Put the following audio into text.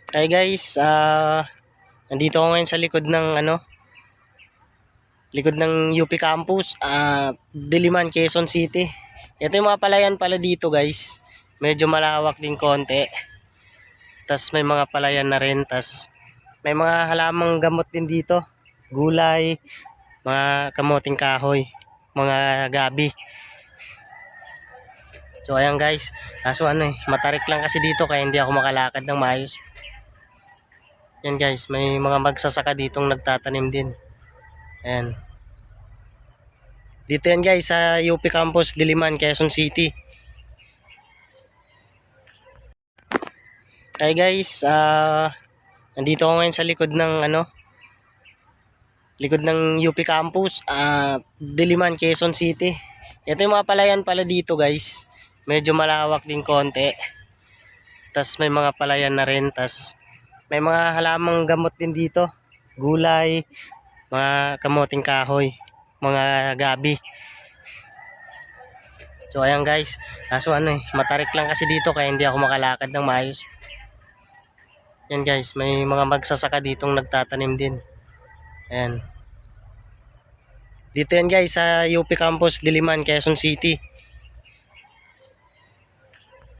Hi guys, nandito ako ngayon sa likod ng UP Campus, Diliman, Quezon City. Ito yung mga palayan pala dito guys. Medyo malawak din konti. Tas may mga palayan na rin, tas may mga halamang gamot din dito. Gulay, mga kamoting kahoy, mga gabi. So ayan guys, kaso matarik lang kasi dito kaya hindi ako makalakad ng maayos. Yan guys, may mga magsasaka ditong nagtatanim din. Ayan. Dito yan guys sa UP Campus Diliman, Quezon City. Hi guys, nandito ako ngayon sa likod ng UP Campus, Diliman, Quezon City. Ito yung mga palayan pala dito guys. Medyo malawak din konti. Tas may mga palayan na rin, tas may mga halamang gamot din dito. Gulay, mga kamoting kahoy, mga gabi. So ayan guys, kaso matarik lang kasi dito kaya hindi ako makalakad ng maayos. Yan guys, may mga magsasaka ditong nagtatanim din. Ayan. Dito yan guys sa UP Campus Diliman, Quezon City.